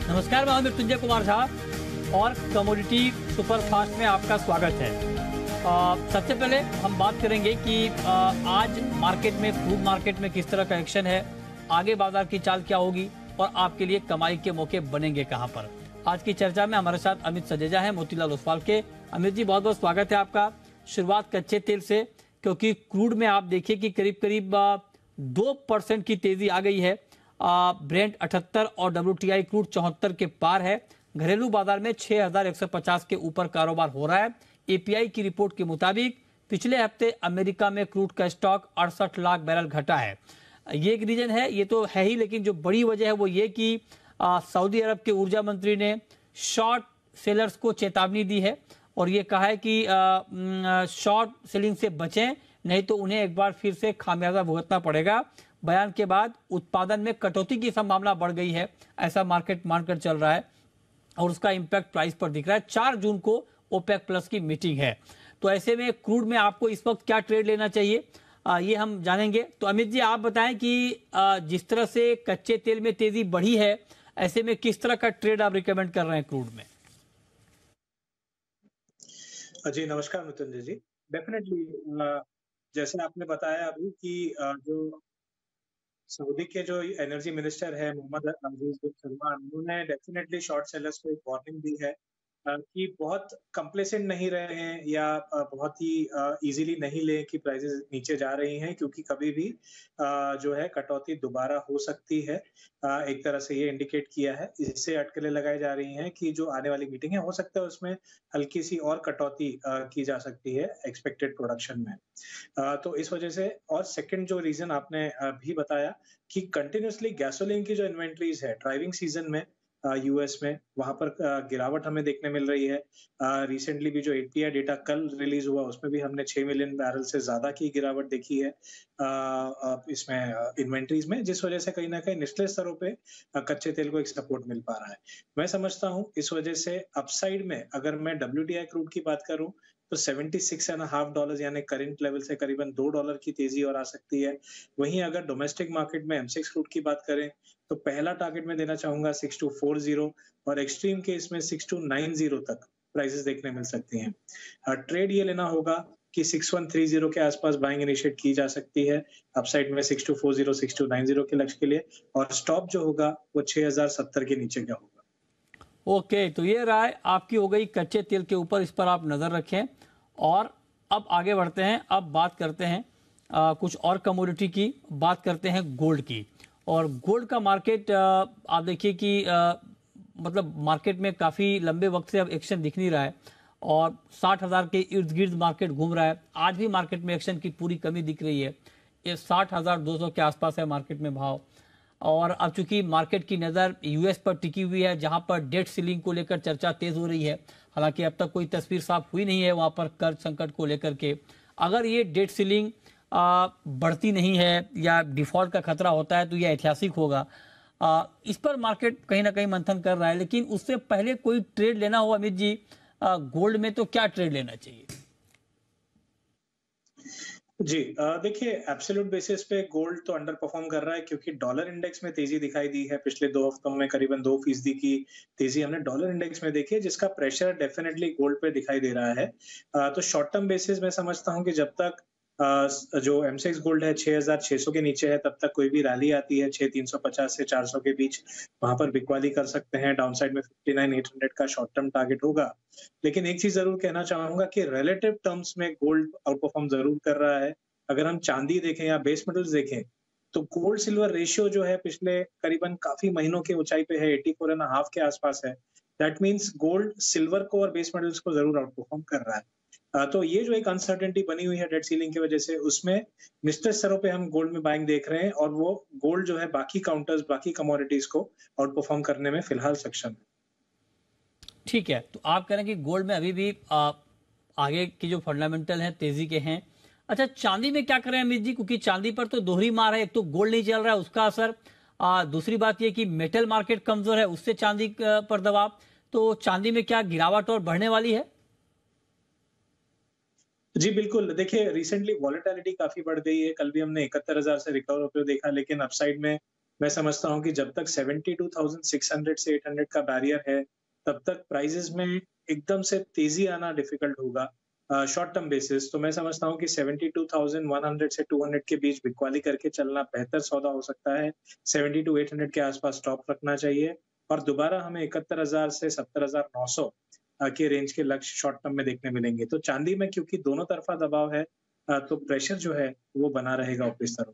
नमस्कार, मैं मृत्युंजय कुमार झा और कमोडिटी सुपरफास्ट में आपका स्वागत है। सबसे पहले हम बात करेंगे कि आज मार्केट में, क्रूड मार्केट में किस तरह का एक्शन है, आगे बाजार की चाल क्या होगी और आपके लिए कमाई के मौके बनेंगे कहां पर। आज की चर्चा में हमारे साथ अमित सजेजा है मोतीलाल ओसवाल के। अमित जी, बहुत बहुत स्वागत है आपका। शुरुआत कच्चे तेल से, क्योंकि क्रूड में आप देखिए कि करीब करीब 2% की तेजी आ गई है। ब्रेंट 78 और WTI क्रूड 74 के पार है। घरेलू बाजार में 6150 के ऊपर कारोबार हो रहा है। एपीआई की रिपोर्ट के मुताबिक पिछले हफ्ते अमेरिका में क्रूड का स्टॉक 68 लाख बैरल घटा है। ये एक रीजन है, ये तो है ही, लेकिन जो बड़ी वजह है वो ये कि सऊदी अरब के ऊर्जा मंत्री ने शॉर्ट सेलर्स को चेतावनी दी है और ये कहा है कि शॉर्ट सेलिंग से बचें, नहीं तो उन्हें एक बार फिर से खामियाजा भुगतना पड़ेगा। बयान के बाद उत्पादन में कटौती की संभावना बढ़ गई है, ऐसा मार्केट मानकर चल रहा है और उसका इंपैक्ट प्राइस पर दिख रहा है। 4 जून को ओपेक प्लस की मीटिंग है, तो ऐसे में क्रूड में आपको इस वक्त क्या ट्रेड लेना चाहिए, ये हम जानेंगे। तो अमित जी, आप बताएं कि जिस तरह से कच्चे तेल में तेजी बढ़ी है, ऐसे में किस तरह का ट्रेड आप रिकमेंड कर रहे हैं क्रूड में? जी नमस्कार मृत्युंजय जी। डेफिनेटली जैसे आपने बताया अभी कि जो सऊदी के जो एनर्जी मिनिस्टर है मोहम्मद अजीज बिन सलमान, उन्होंने डेफिनेटली शॉर्ट सेलर्स को एक वार्निंग दी है कि बहुत कंप्लेसेंट नहीं रहे हैं या बहुत ही इजीली नहीं लें कि प्राइसेस नीचे जा रही हैं, क्योंकि कभी भी जो है कटौती दोबारा हो सकती है। एक तरह से ये इंडिकेट किया है, इससे अटकलें लगाई जा रही हैं कि जो आने वाली मीटिंग है हो सकता है उसमें हल्की सी और कटौती की जा सकती है एक्सपेक्टेड प्रोडक्शन में। तो इस वजह से, और सेकंड जो रीजन आपने भी बताया कि कंटिन्यूअसली गैसोलीन की जो इन्वेंटरीज है ड्राइविंग सीजन में यूएस में, वहां पर गिरावट हमें देखने मिल रही है। रिसेंटली भी जो एपीआई डेटा कल रिलीज हुआ उसमें भी हमने 6 मिलियन बैरल से ज्यादा की गिरावट देखी है इसमें इन्वेंटरीज में, जिस वजह से कहीं ना कहीं निचले स्तरों पे कच्चे तेल को एक सपोर्ट मिल पा रहा है। मैं समझता हूँ इस वजह से अपसाइड में अगर मैं WTI क्रूड की बात करूं तो $76.5 यानी करंट लेवल से करीबन $2 की तेजी और आ सकती है। वहीं अगर डोमेस्टिक मार्केट में M6 क्रूड की बात करें तो पहला टारगेट मैं देना चाहूंगा 6240 और एक्सट्रीम केस में 6290 तक प्राइसेस देखने मिल सकती हैं। ट्रेड ये लेना होगा कि 6130 के आसपास बाइंग इनिशिएट की जा सकती है अपसाइड में 6240 6290 के लक्ष्य के लिए, और स्टॉप जो होगा वो 6070 के नीचे का होगा। ओके, तो ये राय आपकी हो गई कच्चे तेल के ऊपर, इस पर आप नजर रखें। और अब आगे बढ़ते हैं, अब बात करते हैं कुछ और कमोडिटी की, बात करते हैं गोल्ड की। और गोल्ड का मार्केट आप देखिए कि मतलब मार्केट में काफ़ी लंबे वक्त से अब एक्शन दिख नहीं रहा है और 60,000 के इर्द गिर्द मार्केट घूम रहा है। आज भी मार्केट में एक्शन की पूरी कमी दिख रही है। ये 60,200 के आसपास है मार्केट में भाव। और अब चूंकि मार्केट की नज़र यूएस पर टिकी हुई है, जहां पर डेट सीलिंग को लेकर चर्चा तेज हो रही है, हालांकि अब तक कोई तस्वीर साफ हुई नहीं है वहां पर कर्ज संकट को लेकर के। अगर ये डेट सीलिंग बढ़ती नहीं है या डिफॉल्ट का खतरा होता है तो यह ऐतिहासिक होगा। इस पर मार्केट कहीं ना कहीं मंथन कर रहा है, लेकिन उससे पहले कोई ट्रेड लेना हो अमित जी गोल्ड में, तो क्या ट्रेड लेना चाहिए? जी देखिए, एब्सोल्यूट बेसिस पे गोल्ड तो अंडर परफॉर्म कर रहा है, क्योंकि डॉलर इंडेक्स में तेजी दिखाई दी है। पिछले 2 हफ्तों में करीबन 2% की तेजी हमने डॉलर इंडेक्स में देखी है, जिसका प्रेशर डेफिनेटली गोल्ड पे दिखाई दे रहा है। तो शॉर्ट टर्म बेसिस में समझता हूँ कि जब तक जो M6 गोल्ड है 6600 के नीचे है, तब तक कोई भी रैली आती है 6350 से 400 के बीच, वहां पर बिकवाली कर सकते हैं। डाउन साइड में 59800 का शॉर्ट टर्म टारगेट होगा। लेकिन एक चीज जरूर कहना चाहूंगा कि रिलेटिव टर्म्स में गोल्ड आउट परफॉर्म जरूर कर रहा है। अगर हम चांदी देखें या बेस मेटल्स देखें तो गोल्ड सिल्वर रेशियो जो है पिछले करीबन काफी महीनों की ऊंचाई पे है, 84.5 के आसपास है। दैट मींस गोल्ड सिल्वर को और बेस मेटल्स को जरूर आउट परफॉर्म कर रहा है। तो ये जो एक अनसर्टेनिटी बनी हुई है डेट सीलिंग की वजह से, उसमें निश्चित स्तरों पे हम गोल्ड में बाइंग देख रहे हैं, और वो गोल्ड जो है बाकी काउंटर्स, बाकी कमोडिटीज को आउट परफॉर्म करने में फिलहाल सक्षम है। ठीक है, तो आप कह रहे हैं कि गोल्ड में अभी भी आगे की जो फंडामेंटल हैं तेजी के हैं। अच्छा, चांदी में क्या करें अमित जी, क्योंकि चांदी पर तो दोहरी मार है, एक तो गोल्ड नहीं चल रहा है उसका असर, दूसरी बात ये कि मेटल मार्केट कमजोर है, उससे चांदी पर दबाव। तो चांदी में क्या गिरावट और बढ़ने वाली है? जी बिल्कुल, देखिए रिसेंटली वॉलेटिलिटी काफ़ी बढ़ गई है। कल भी हमने 71,000 से रिकवर होते हुए देखा, लेकिन अपसाइड में मैं समझता हूँ कि जब तक 72,600 से 800 का बैरियर है, तब तक प्राइसेस में एकदम से तेजी आना डिफिकल्ट होगा शॉर्ट टर्म बेसिस। तो मैं समझता हूँ कि 72,100 से 200 के बीच बिकवाली करके चलना बेहतर सौदा हो सकता है। 72,800 के आसपास स्टॉप रखना चाहिए और दोबारा हमें 71,000 से 70,900 के रेंज के लक्ष्य शॉर्ट टर्म में देखने मिलेंगे। तो चांदी में क्योंकि दोनों तरफा दबाव है, तो प्रेशर जो है वो बना रहेगा ऊपरी स्तरों।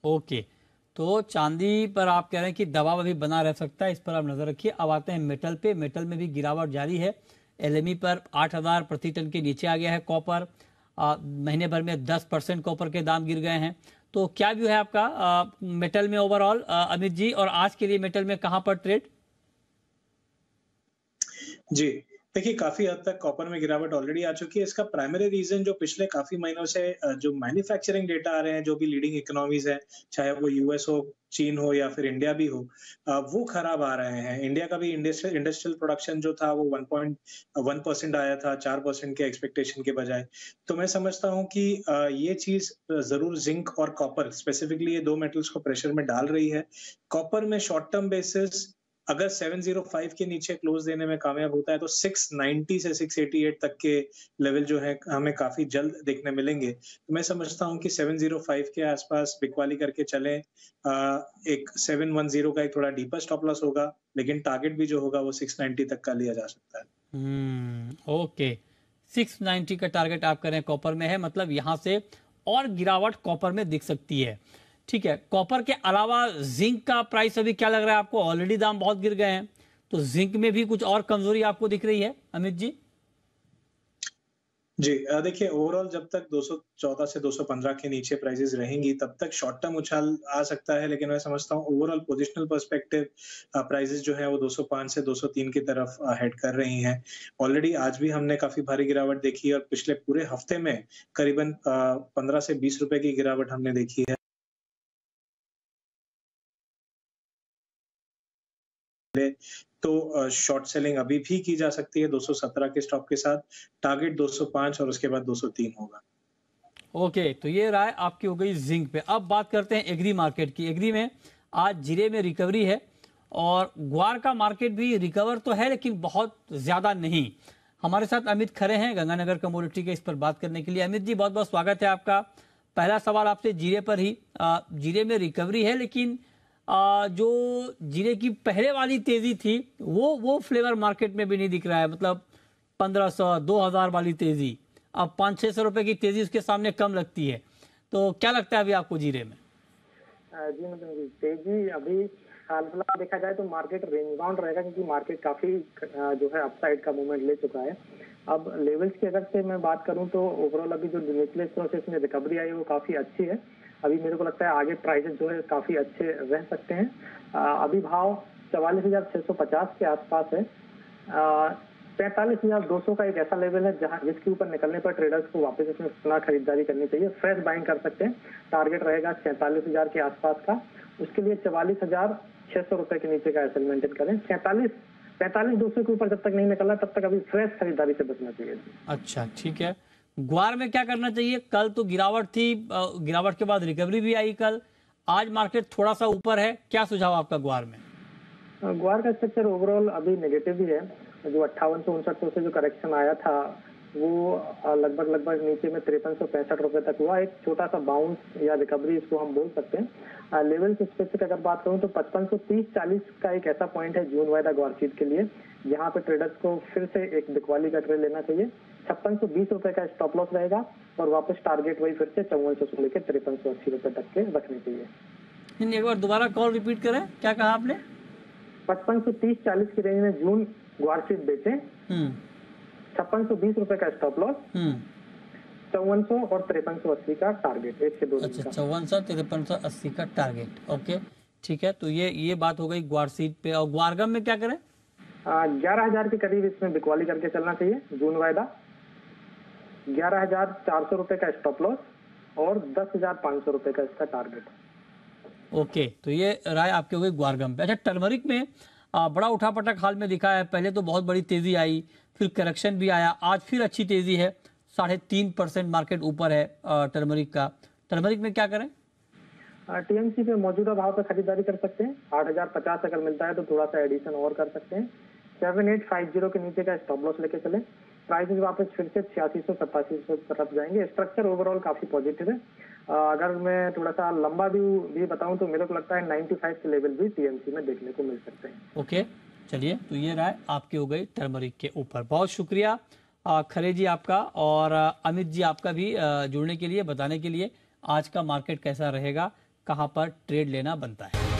ओके, तो चांदी पर आप कह रहे हैं कि दबाव अभी बना रह सकता है, इस पर आप नजर रखिए। अब आते हैं मेटल पे। मेटल में भी गिरावट जारी है। एलएमई पर 8,000 प्रति टन के नीचे आ गया है कॉपर। महीने भर में 10% कॉपर के दाम गिर गए हैं। तो क्या व्यू है आपका मेटल में ओवरऑल अमित जी, और आज के लिए मेटल में कहां पर ट्रेड? जी, देखिए काफ़ी हद तक कॉपर में गिरावट ऑलरेडी आ चुकी है। इसका प्राइमरी रीज़न जो पिछले काफ़ी महीनों से जो मैन्युफैक्चरिंग डेटा आ रहे हैं, जो भी लीडिंग इकोनॉमीज़ हैं, चाहे वो यूएस हो, चीन हो या फिर इंडिया भी हो, वो खराब आ रहे हैं। इंडिया का भी इंडस्ट्रियल प्रोडक्शन जो था वो 1.1% आया था, 4% के एक्सपेक्टेशन के बजाय। तो मैं समझता हूँ कि ये चीज़ ज़रूर ज़िंक और कॉपर स्पेसिफिकली ये 2 मेटल्स को प्रेशर में डाल रही है। कॉपर में शॉर्ट टर्म बेसिस अगर 705 के नीचे क्लोज देने में कामयाब होता है तो 690 से 688 तक के लेवल जो है हमें काफी जल्द देखने मिलेंगे। तो मैं समझता हूँ कि 705 के आसपास बिकवाली करके चलें। एक 710 का एक थोड़ा डीपर स्टॉप लॉस होगा, लेकिन टारगेट भी जो होगा वो 690 तक का लिया जा सकता है। ओके, 690 का टारगेट आप करें कॉपर में है, मतलब यहां से और गिरावट कॉपर में दिख सकती है। ठीक है, कॉपर के अलावा जिंक का प्राइस अभी क्या लग रहा है आपको? ऑलरेडी दाम बहुत गिर गए हैं, तो जिंक में भी कुछ और कमजोरी आपको दिख रही है अमित जी? जी, देखिए ओवरऑल जब तक 214 से 215 के नीचे प्राइसेस रहेंगी तब तक शॉर्ट टर्म उछाल आ सकता है, लेकिन मैं समझता हूँ ओवरऑल पोजिशनल पर्सपेक्टिव प्राइसेस जो है वो 205 से 203 की तरफ हेड कर रही हैं। ऑलरेडी आज भी हमने काफी भारी गिरावट देखी है और पिछले पूरे हफ्ते में करीबन 15 से 20 रुपए की गिरावट हमने देखी है। तो शॉर्ट सेलिंग अभी भी की जा सकती है 217 के स्टॉप के साथ। टारगेट 205 और उसके बाद 203 होगा। ओके, तो ये राय आपकी हो गई जिंक पे। अब बात करते हैं एग्री मार्केट की। एग्री में आज जीरे में रिकवरी है और ग्वार का मार्केट भी रिकवर तो है, लेकिन बहुत ज्यादा नहीं। हमारे साथ अमित खड़े हैं गंगानगर कमोडिटी के, इस पर बात करने के लिए। अमित जी, बहुत बहुत स्वागत है आपका। पहला सवाल आपसे जीरे पर ही। जीरे में रिकवरी है, लेकिन जो जीरे की पहले वाली तेजी थी वो फ्लेवर मार्केट में भी नहीं दिख रहा है। मतलब 1500 2000 वाली तेजी, अब 500-600 रुपए की तेजी उसके सामने कम लगती है। तो क्या लगता है अभी आपको जीरे में? जी मतलब तेजी अभी हाल फिलहाल देखा जाए तो मार्केट रेंज बाउंड रहेगा, क्योंकि मार्केट काफी जो है अपसाइड का मूवमेंट ले चुका है। अब लेवल्स की अगर से मैं बात करूं तो ओवरऑल अभी जो निचले प्रोसेस में रिकवरी आई है वो काफी अच्छी है। अभी मेरे को लगता है आगे प्राइसेस जो है काफी अच्छे रह सकते हैं। अभी भाव 44,650 के आसपास है। 45,200 का एक ऐसा लेवल है जहां जिसके ऊपर निकलने पर ट्रेडर्स को वापस इसमें पुनः खरीदारी करनी चाहिए, फ्रेश बाइंग कर सकते हैं। टारगेट रहेगा 47,000 के आसपास का। उसके लिए 44,600 रुपए के नीचे का एसएल मेंटेन करें। 45,200 के ऊपर जब तक नहीं निकला तब तक अभी फ्रेश खरीदारी से बचना चाहिए। अच्छा, ठीक है। ग्वार में क्या करना चाहिए? कल तो गिरावट थी, गिरावट के बाद रिकवरी भी आई कल। आज मार्केट थोड़ा सा ऊपर है, क्या सुझाव आपका ग्वार में? ग्वार का स्ट्रक्चर ओवरऑल अभी नेगेटिव ही है। जो 5859 से जो करेक्शन आया था वो लगभग नीचे में 5365 रुपए तक हुआ। एक छोटा सा बाउंस या रिकवरी इसको हम बोल सकते हैं। लेवल स्पेसिफिक अगर बात करूं तो 5530-40 का एक ऐसा पॉइंट है जून वायदा ग्वारसीड के लिए, जहां पे ट्रेडर्स को फिर से एक बिकवाली का ट्रेड लेना चाहिए। 5620 रुपए का स्टॉप लॉस रहेगा और वापस टारगेट वही फिर से 5400 से लेकर 5380 रुपए तक के रखने चाहिए। एक बार दोबारा कॉल रिपीट करें, क्या कहा आपने? 5530-40 की रेंज में जून ग्वारसीड बेचे, 5620 रुपए का स्टॉप लॉस, 5400 और 5380 का टारगेट, एक से दो। अच्छा, 5400 5380 का टारगेट। ओके, ठीक है। तो ये बात हो गई ग्वारसीड पे। और ग्वारगम में क्या करें? 11,000 के करीब इसमें बिकवाली करके चलना चाहिए। जून वायदा 11,400 रुपए का स्टॉप लॉस और 10,500 रुपए का इसका टारगेट। ओके, तो ये राय आपके हो गई ग्वारगम पे। अच्छा, टर्मरिक में बड़ा उठापटक हाल में दिखा है। पहले तो बहुत बड़ी तेजी आई, फिर करेक्शन भी आया, आज फिर अच्छी तेजी है। 3.5% मार्केट ऊपर है टर्मरिक का। टर्मरिक में क्या करें? टीएमसी पे मौजूदा भाव पे खरीदारी कर सकते हैं। 8,050 अगर मिलता है तो थोड़ा सा एडिशन और कर सकते हैं। 7850 के नीचे का स्टॉप लॉस लेके चले। प्राइसेस वापस फिर से 8600-8700 तरफ जाएंगे। स्ट्रक्चर ओवरऑल काफी पॉजिटिव है। अगर मैं थोड़ा सा लंबा व्यू भी बताऊं तो मेरे को लगता है 95 के लेवल भी टीएमसी में देखने को मिल सकते हैं। ओके, चलिए, तो ये राय आपकी हो गई टर्मरिक के ऊपर। बहुत शुक्रिया खरे जी आपका, और अमित जी आपका भी जुड़ने के लिए, बताने के लिए आज का मार्केट कैसा रहेगा, कहां पर ट्रेड लेना बनता है।